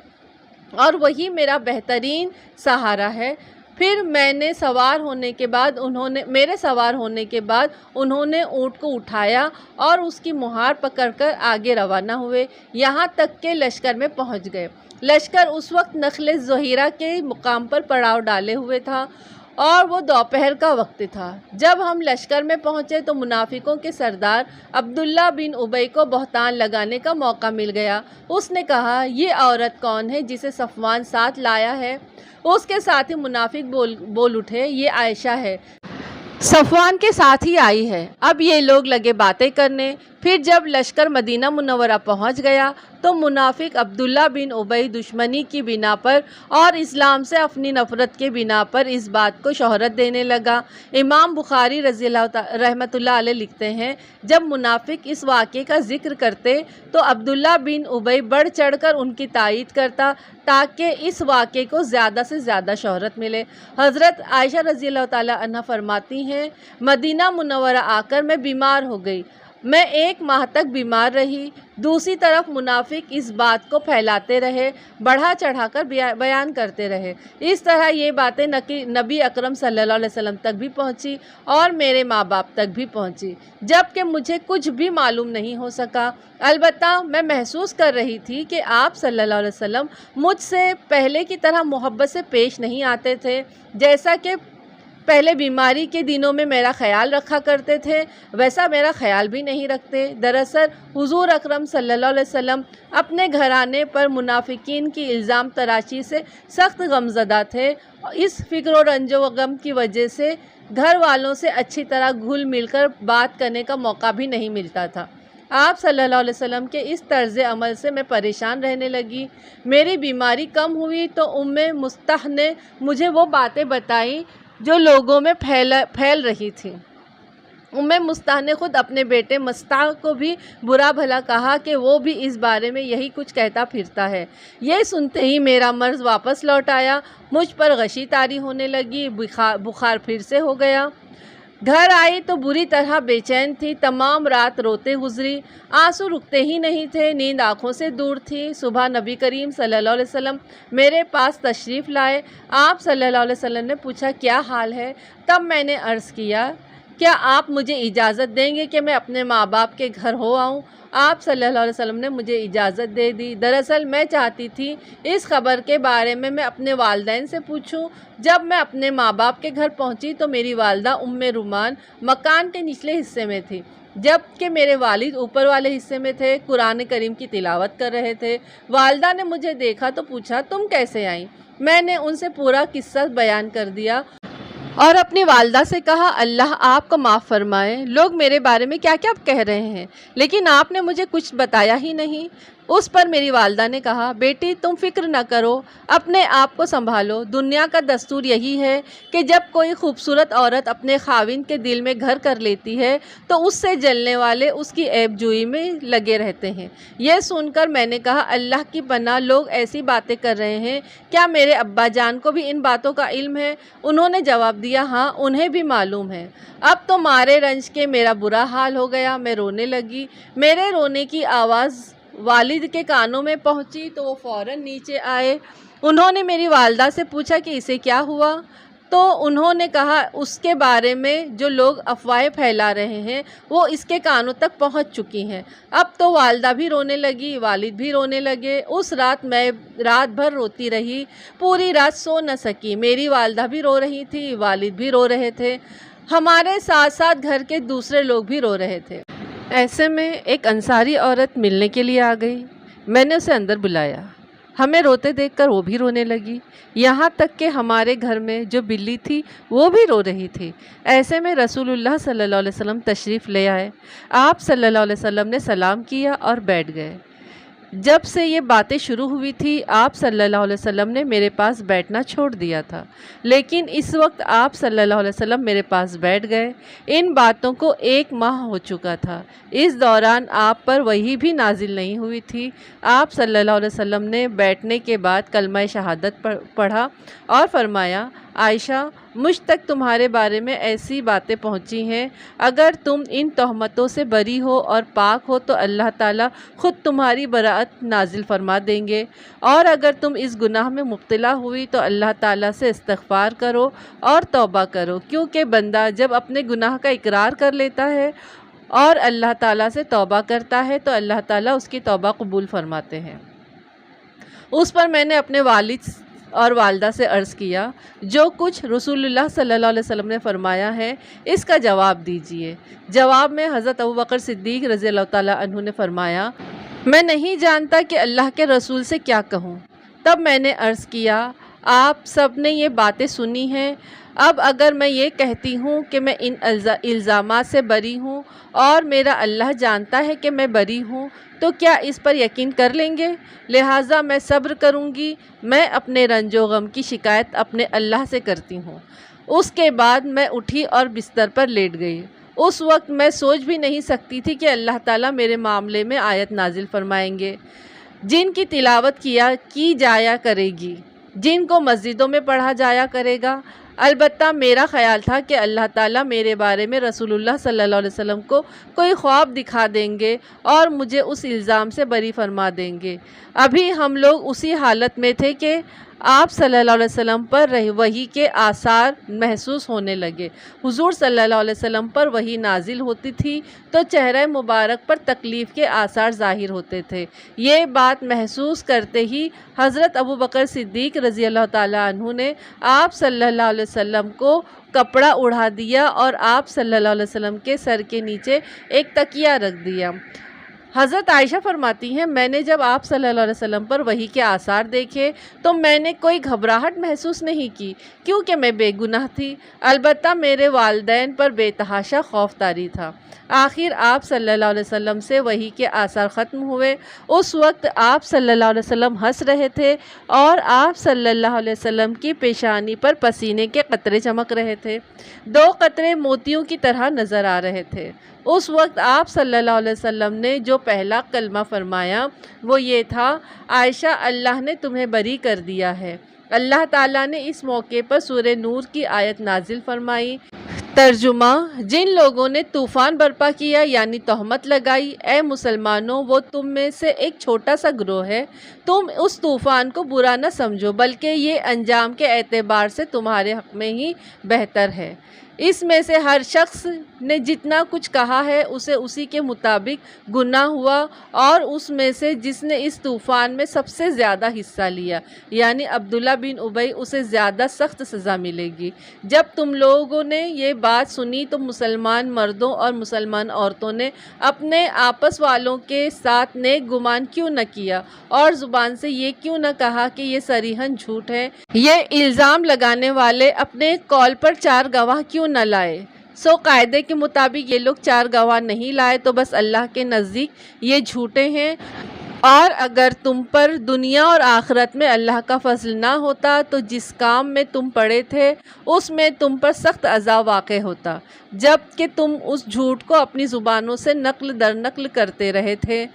اور وہی میرا بہترین سہارا ہے۔ پھر میرے سوار ہونے کے بعد انہوں نے اونٹ کو اٹھایا اور اس کی مہار پکڑ کر آگے روانہ ہوئے، یہاں تک کہ لشکر میں پہنچ گئے۔ لشکر اس وقت نخل ظہیرہ کے مقام پر پڑاؤ ڈالے ہوئے تھا اور وہ دوپہر کا وقت تھا۔ جب ہم لشکر میں پہنچے تو منافقوں کے سردار عبداللہ بن ابی کو بہتان لگانے کا موقع مل گیا۔ اس نے کہا، یہ عورت کون ہے جسے صفوان ساتھ لایا ہے؟ اس کے ساتھ ہی منافق بول اٹھے، یہ عائشہ ہے، صفوان کے ساتھ ہی آئی ہے۔ اب یہ لوگ لگے باتیں کرنے۔ پھر جب لشکر مدینہ منورہ پہنچ گیا تو منافق عبداللہ بن ابی دشمنی کی بنا پر اور اسلام سے اپنی نفرت کے بنا پر اس بات کو شہرت دینے لگا۔ امام بخاری رحمۃ اللہ علیہ لکھتے ہیں، جب منافق اس واقعے کا ذکر کرتے تو عبداللہ بن ابی بڑھ چڑھ کر ان کی تائید کرتا تاکہ اس واقعے کو زیادہ سے زیادہ شہرت ملے۔ حضرت عائشہ رضی اللہ تعالیٰ عنہ فرماتی ہیں، مدینہ منورہ آ کر میں بیمار ہو گئی، میں 1 ماہ تک بیمار رہی۔ دوسری طرف منافق اس بات کو پھیلاتے رہے، بڑھا چڑھا کر بیان کرتے رہے۔ اس طرح یہ باتیں نبی اکرم صلی اللہ علیہ وسلم تک بھی پہنچی اور میرے ماں باپ تک بھی پہنچی، جبکہ مجھے کچھ بھی معلوم نہیں ہو سکا۔ البتہ میں محسوس کر رہی تھی کہ آپ صلی اللہ علیہ وسلم مجھ سے پہلے کی طرح محبت سے پیش نہیں آتے تھے، جیسا کہ پہلے بیماری کے دنوں میں میرا خیال رکھا کرتے تھے ویسا میرا خیال بھی نہیں رکھتے۔ دراصل حضور اکرم صلی اللہ علیہ وسلم اپنے گھرانے پر منافقین کی الزام تراشی سے سخت غمزدہ تھے۔ اس فکر و رنج و غم کی وجہ سے گھر والوں سے اچھی طرح گھل مل کر بات کرنے کا موقع بھی نہیں ملتا تھا۔ آپ صلی اللہ علیہ وسلم کے اس طرز عمل سے میں پریشان رہنے لگی۔ میری بیماری کم ہوئی تو مستح نے مجھے وہ باتیں بتائیں جو لوگوں میں پھیل رہی تھی۔ مستح نے خود اپنے بیٹے مستح کو بھی برا بھلا کہا کہ وہ بھی اس بارے میں یہی کچھ کہتا پھرتا ہے۔ یہ سنتے ہی میرا مرض واپس لوٹ آیا، مجھ پر غشی طاری ہونے لگی، بخار پھر سے ہو گیا۔ گھر آئی تو بری طرح بے چین تھی، تمام رات روتے گزری، آنسو رکتے ہی نہیں تھے، نیند آنکھوں سے دور تھی۔ صبح نبی کریم صلی اللہ علیہ وسلم میرے پاس تشریف لائے۔ آپ صلی اللہ علیہ وسلم نے پوچھا کیا حال ہے؟ تب میں نے عرض کیا کیا آپ مجھے اجازت دیں گے کہ میں اپنے ماں باپ کے گھر ہو آؤں؟ آپ صلی اللہ علیہ وسلم نے مجھے اجازت دے دی۔ دراصل میں چاہتی تھی اس خبر کے بارے میں اپنے والدین سے پوچھوں۔ جب میں اپنے ماں باپ کے گھر پہنچی تو میری والدہ رومان مکان کے نچلے حصے میں تھی، جبکہ میرے والد اوپر والے حصے میں تھے، قرآن کریم کی تلاوت کر رہے تھے۔ والدہ نے مجھے دیکھا تو پوچھا تم کیسے آئیں؟ میں نے ان سے پورا قصہ بیان کر دیا اور اپنی والدہ سے کہا اللہ آپ کو معاف فرمائے، لوگ میرے بارے میں کیا کیا کہہ رہے ہیں، لیکن آپ نے مجھے کچھ بتایا ہی نہیں۔ اس پر میری والدہ نے کہا بیٹی تم فکر نہ کرو، اپنے آپ کو سنبھالو، دنیا کا دستور یہی ہے کہ جب کوئی خوبصورت عورت اپنے خاوند کے دل میں گھر کر لیتی ہے تو اس سے جلنے والے اس کی عیب جوئی میں لگے رہتے ہیں۔ یہ سن کر میں نے کہا اللہ کی پناہ، لوگ ایسی باتیں کر رہے ہیں، کیا میرے ابا جان کو بھی ان باتوں کا علم ہے؟ انہوں نے جواب دیا ہاں انہیں بھی معلوم ہے۔ اب تو مارے رنج کے میرا برا حال ہو گیا، میں رونے لگی۔ میرے رونے کی آواز والد کے کانوں میں پہنچی تو وہ فوراً نیچے آئے۔ انہوں نے میری والدہ سے پوچھا کہ اسے کیا ہوا، تو انہوں نے کہا اس کے بارے میں جو لوگ افواہیں پھیلا رہے ہیں وہ اس کے کانوں تک پہنچ چکی ہیں۔ اب تو والدہ بھی رونے لگی، والد بھی رونے لگے۔ اس رات میں رات بھر روتی رہی، پوری رات سو نہ سکی۔ میری والدہ بھی رو رہی تھی، والد بھی رو رہے تھے، ہمارے ساتھ ساتھ گھر کے دوسرے لوگ بھی رو رہے تھے۔ ایسے میں ایک انصاری عورت ملنے کے لیے آ گئی، میں نے اسے اندر بلایا۔ ہمیں روتے دیکھ کر وہ بھی رونے لگی، یہاں تک کہ ہمارے گھر میں جو بلی تھی وہ بھی رو رہی تھی۔ ایسے میں رسول اللہ صلی اللہ علیہ وسلم تشریف لے آئے۔ آپ صلی اللہ علیہ وسلم نے سلام کیا اور بیٹھ گئے۔ جب سے یہ باتیں شروع ہوئی تھی آپ صلی اللہ علیہ وسلم نے میرے پاس بیٹھنا چھوڑ دیا تھا، لیکن اس وقت آپ صلی اللہ علیہ وسلم میرے پاس بیٹھ گئے۔ ان باتوں کو 1 ماہ ہو چکا تھا۔ اس دوران آپ پر وحی بھی نازل نہیں ہوئی تھی۔ آپ صلی اللہ علیہ وسلم نے بیٹھنے کے بعد کلمہ شہادت پڑھا اور فرمایا عائشہ مجھ تک تمہارے بارے میں ایسی باتیں پہنچی ہیں، اگر تم ان تہمتوں سے بری ہو اور پاک ہو تو اللہ تعالیٰ خود تمہاری براءت نازل فرما دیں گے، اور اگر تم اس گناہ میں مبتلا ہوئی تو اللہ تعالیٰ سے استغفار کرو اور توبہ کرو، کیونکہ بندہ جب اپنے گناہ کا اقرار کر لیتا ہے اور اللہ تعالیٰ سے توبہ کرتا ہے تو اللہ تعالیٰ اس کی توبہ قبول فرماتے ہیں۔ اس پر میں نے اپنے والد اور والدہ سے عرض کیا جو کچھ رسول اللہ صلی اللہ علیہ وسلم نے فرمایا ہے اس کا جواب دیجیے۔ جواب میں حضرت ابوبکر صدیق رضی اللہ تعالیٰ عنہ نے فرمایا میں نہیں جانتا کہ اللہ کے رسول سے کیا کہوں۔ تب میں نے عرض کیا آپ سب نے یہ باتیں سنی ہیں۔ اب اگر میں یہ کہتی ہوں کہ میں ان الزامات سے بری ہوں اور میرا اللہ جانتا ہے کہ میں بری ہوں، تو کیا اس پر یقین کر لیں گے؟ لہٰذا میں صبر کروں گی۔ میں اپنے رنج و غم کی شکایت اپنے اللہ سے کرتی ہوں۔ اس کے بعد میں اٹھی اور بستر پر لیٹ گئی۔ اس وقت میں سوچ بھی نہیں سکتی تھی کہ اللہ تعالیٰ میرے معاملے میں آیت نازل فرمائیں گے، جن کی تلاوت کی جایا کرے گی، جن کو مسجدوں میں پڑھا جایا کرے گا۔ البتہ میرا خیال تھا کہ اللہ تعالیٰ میرے بارے میں رسول اللہ صلی اللہ علیہ وسلم کو کوئی خواب دکھا دیں گے اور مجھے اس الزام سے بری فرما دیں گے۔ ابھی ہم لوگ اسی حالت میں تھے کہ آپ صلی اللہ علیہ وسلم پر وحی کے آثار محسوس ہونے لگے۔ حضور صلی اللہ علیہ وسلم پر وحی نازل ہوتی تھی تو چہرہ مبارک پر تکلیف کے آثار ظاہر ہوتے تھے۔ یہ بات محسوس کرتے ہی حضرت ابوبکر صدیق رضی اللہ تعالیٰ عنہ نے آپ صلی اللہ علیہ وسلم کو کپڑا اڑا دیا اور آپ صلی اللہ علیہ وسلم کے سر کے نیچے ایک تکیہ رکھ دیا۔ حضرت عائشہ فرماتی ہیں، میں نے جب آپ صلی اللہ علیہ وسلم پر وحی کے آثار دیکھے تو میں نے کوئی گھبراہٹ محسوس نہیں کی، کیونکہ میں بے گناہ تھی۔ البتہ میرے والدین پر بے تحاشا خوف طاری تھا۔ آخر آپ صلی اللہ علیہ وسلم سے وحی کے آثار ختم ہوئے۔ اس وقت آپ صلی اللہ علیہ وسلم ہنس رہے تھے اور آپ صلی اللہ علیہ وسلم کی پیشانی پر پسینے کے قطرے چمک رہے تھے۔ 2 قطرے موتیوں کی طرح نظر آ رہے تھے۔ اس وقت آپ صلی اللہ علیہ وسلم نے جو پہلا کلمہ فرمایا وہ یہ تھا، عائشہ، اللہ نے تمہیں بری کر دیا ہے۔ اللہ تعالیٰ نے اس موقع پر سورہ نور کی آیت نازل فرمائی۔ ترجمہ: جن لوگوں نے طوفان برپا کیا یعنی تہمت لگائی، اے مسلمانوں، وہ تم میں سے ایک چھوٹا سا گروہ ہے۔ تم اس طوفان کو برا نہ سمجھو، بلکہ یہ انجام کے اعتبار سے تمہارے حق میں ہی بہتر ہے۔ اس میں سے ہر شخص نے جتنا کچھ کہا ہے اسے اسی کے مطابق گناہ ہوا، اور اس میں سے جس نے اس طوفان میں سب سے زیادہ حصہ لیا یعنی عبداللہ بن ابی، اسے زیادہ سخت سزا ملے گی۔ جب تم لوگوں نے یہ بات سنی تو مسلمان مردوں اور مسلمان عورتوں نے اپنے آپس والوں کے ساتھ نیک گمان کیوں نہ کیا اور زبان سے یہ کیوں نہ کہا کہ یہ صریحاً جھوٹ ہے؟ یہ الزام لگانے والے اپنے قول پر 4 گواہ کیوں نہ لائے؟ سو قاعدے کے مطابق یہ لوگ 4 گواہ نہیں لائے تو بس اللہ کے نزدیک یہ جھوٹے ہیں، اور اگر تم پر دنیا اور آخرت میں اللہ کا فضل نہ ہوتا تو جس کام میں تم پڑے تھے اس میں تم پر سخت عذاب واقع ہوتا، جب کہ تم اس جھوٹ کو اپنی زبانوں سے نقل در نقل کرتے رہے تھے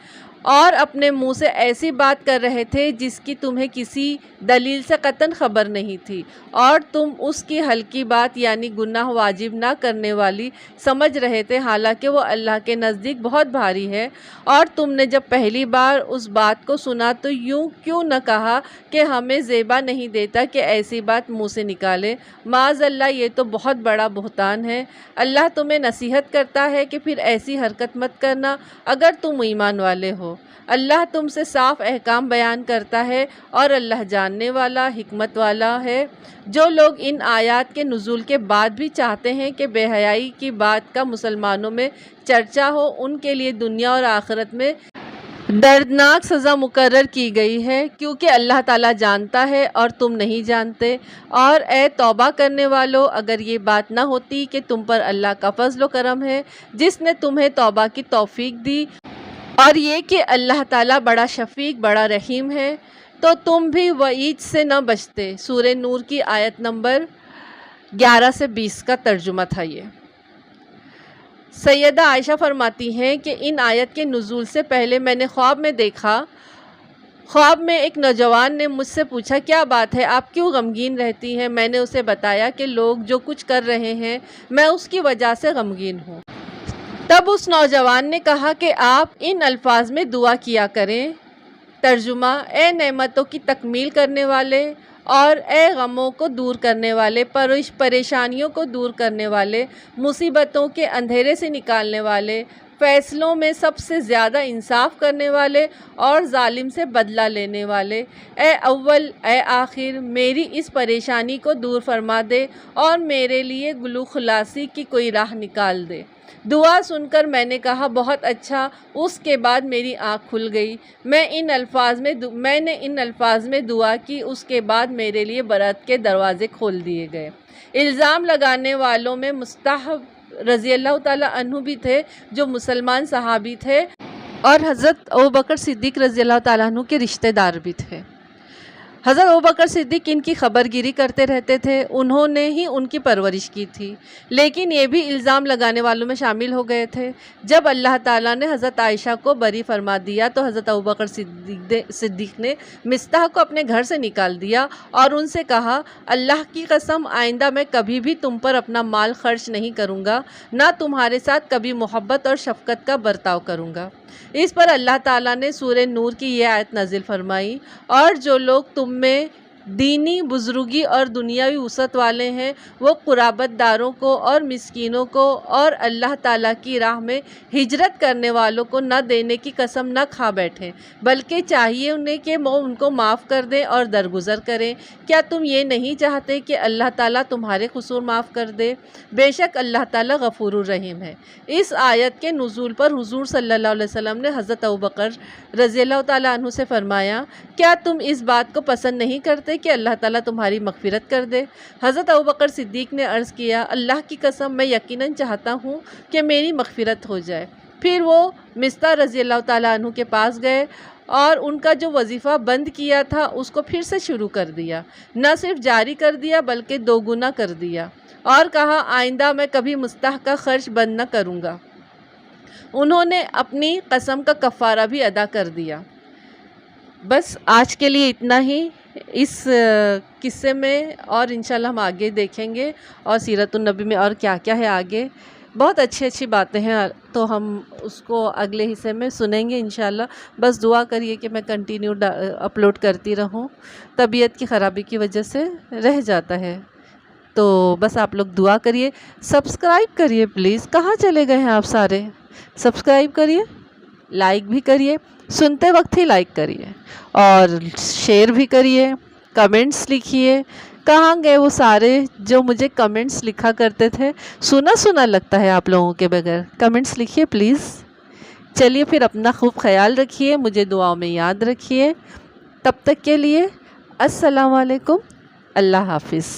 اور اپنے منہ سے ایسی بات کر رہے تھے جس کی تمہیں کسی دلیل سے قطعاً خبر نہیں تھی، اور تم اس کی ہلکی بات یعنی گناہ واجب نہ کرنے والی سمجھ رہے تھے، حالانکہ وہ اللہ کے نزدیک بہت بھاری ہے۔ اور تم نے جب پہلی بار اس بات کو سنا تو یوں کیوں نہ کہا کہ ہمیں زیبا نہیں دیتا کہ ایسی بات منہ سے نکالے؟ معاذ اللہ، یہ تو بہت بڑا بہتان ہے۔ اللہ تمہیں نصیحت کرتا ہے کہ پھر ایسی حرکت مت کرنا اگر تم ایمان والے ہو۔ اللہ تم سے صاف احکام بیان کرتا ہے اور اللہ جاننے والا، حکمت والا ہے۔ جو لوگ ان آیات کے نزول کے بعد بھی چاہتے ہیں کہ بے حیائی کی بات کا مسلمانوں میں چرچا ہو، ان کے لیے دنیا اور آخرت میں دردناک سزا مقرر کی گئی ہے، کیونکہ اللہ تعالیٰ جانتا ہے اور تم نہیں جانتے۔ اور اے توبہ کرنے والو، اگر یہ بات نہ ہوتی کہ تم پر اللہ کا فضل و کرم ہے جس نے تمہیں توبہ کی توفیق دی، اور یہ کہ اللہ تعالیٰ بڑا شفیق، بڑا رحیم ہے، تو تم بھی وعید سے نہ بچتے۔ سورہ نور کی آیت نمبر 11 سے 20 کا ترجمہ تھا یہ۔ سیدہ عائشہ فرماتی ہیں کہ ان آیت کے نزول سے پہلے میں نے خواب میں دیکھا، خواب میں ایک نوجوان نے مجھ سے پوچھا، کیا بات ہے، آپ کیوں غمگین رہتی ہیں؟ میں نے اسے بتایا کہ لوگ جو کچھ کر رہے ہیں میں اس کی وجہ سے غمگین ہوں۔ تب اس نوجوان نے کہا کہ آپ ان الفاظ میں دعا کیا کریں۔ ترجمہ: اے نعمتوں کی تکمیل کرنے والے اور اے غموں کو دور کرنے والے، پریشانیوں کو دور کرنے والے، مصیبتوں کے اندھیرے سے نکالنے والے، فیصلوں میں سب سے زیادہ انصاف کرنے والے اور ظالم سے بدلہ لینے والے، اے اول اے آخر میری اس پریشانی کو دور فرما دے اور میرے لیے گلو خلاصی کی کوئی راہ نکال دے۔ دعا سن کر میں نے کہا بہت اچھا۔ اس کے بعد میری آنکھ کھل گئی۔ میں نے ان الفاظ میں دعا کی، اس کے بعد میرے لیے برات کے دروازے کھول دیے گئے۔ الزام لگانے والوں میں مصطح رضی اللہ تعالیٰ عنہ بھی تھے جو مسلمان صحابی تھے، اور حضرت ابوبکر صدیق رضی اللہ تعالیٰ عنہ کے رشتہ دار بھی تھے۔ حضرت ابوبکر صدیق ان کی خبر گیری کرتے رہتے تھے، انہوں نے ہی ان کی پرورش کی تھی، لیکن یہ بھی الزام لگانے والوں میں شامل ہو گئے تھے۔ جب اللہ تعالیٰ نے حضرت عائشہ کو بری فرما دیا تو حضرت ابوبکر صدیق نے مصطح کو اپنے گھر سے نکال دیا اور ان سے کہا، اللہ کی قسم آئندہ میں کبھی بھی تم پر اپنا مال خرچ نہیں کروں گا، نہ تمہارے ساتھ کبھی محبت اور شفقت کا برتاؤ کروں گا۔ اس پر اللہ تعالیٰ نے سورہ نور کی یہ آیت نازل فرمائی، اور جو لوگ تم میں دینی بزرگی اور دنیاوی وسعت والے ہیں وہ قرابت داروں کو اور مسکینوں کو اور اللہ تعالیٰ کی راہ میں ہجرت کرنے والوں کو نہ دینے کی قسم نہ کھا بیٹھیں، بلکہ چاہیے انہیں کہ وہ ان کو معاف کر دیں اور درگزر کریں۔ کیا تم یہ نہیں چاہتے کہ اللہ تعالیٰ تمہارے قصور معاف کر دے؟ بے شک اللہ تعالیٰ غفور الرحیم ہے۔ اس آیت کے نزول پر حضور صلی اللہ علیہ وسلم نے حضرت ابوبکر رضی اللہ تعالیٰ عنہ سے فرمایا، کیا تم اس بات کو پسند نہیں کرتے کہ اللہ تعالیٰ تمہاری مغفرت کر دے؟ حضرت ابوبکر صدیق نے عرض کیا، اللہ کی قسم میں یقیناً چاہتا ہوں کہ میری مغفرت ہو جائے۔ پھر وہ مصطح رضی اللہ تعالیٰ عنہ کے پاس گئے اور ان کا جو وظیفہ بند کیا تھا اس کو پھر سے شروع کر دیا، نہ صرف جاری کر دیا بلکہ دوگنا کر دیا، اور کہا آئندہ میں کبھی مصطح کا خرچ بند نہ کروں گا۔ انہوں نے اپنی قسم کا کفارہ بھی ادا کر دیا۔ بس آج کے لیے اتنا ہی اس قصے میں، اور انشاءاللہ ہم آگے دیکھیں گے اور سیرت النبی میں اور کیا کیا ہے آگے، بہت اچھی باتیں ہیں، تو ہم اس کو اگلے حصے میں سنیں گے انشاءاللہ۔ بس دعا کریے کہ میں کنٹینیو اپلوڈ کرتی رہوں، طبیعت کی خرابی کی وجہ سے رہ جاتا ہے، تو بس آپ لوگ دعا کریے، سبسکرائب کریے پلیز۔ کہاں چلے گئے ہیں آپ سارے؟ سبسکرائب کریے، لائک بھی کریے، سنتے وقت ہی لائک کریے اور شیئر بھی کریے، کمنٹس لکھیے۔ کہاں گئے وہ سارے جو مجھے کمنٹس لکھا کرتے تھے؟ سنا لگتا ہے آپ لوگوں کے بغیر، کمنٹس لکھیے پلیز۔ چلیے پھر اپنا خوب خیال رکھیے، مجھے دعاؤں میں یاد رکھیے۔ تب تک کے لیے السلام علیکم، اللہ حافظ۔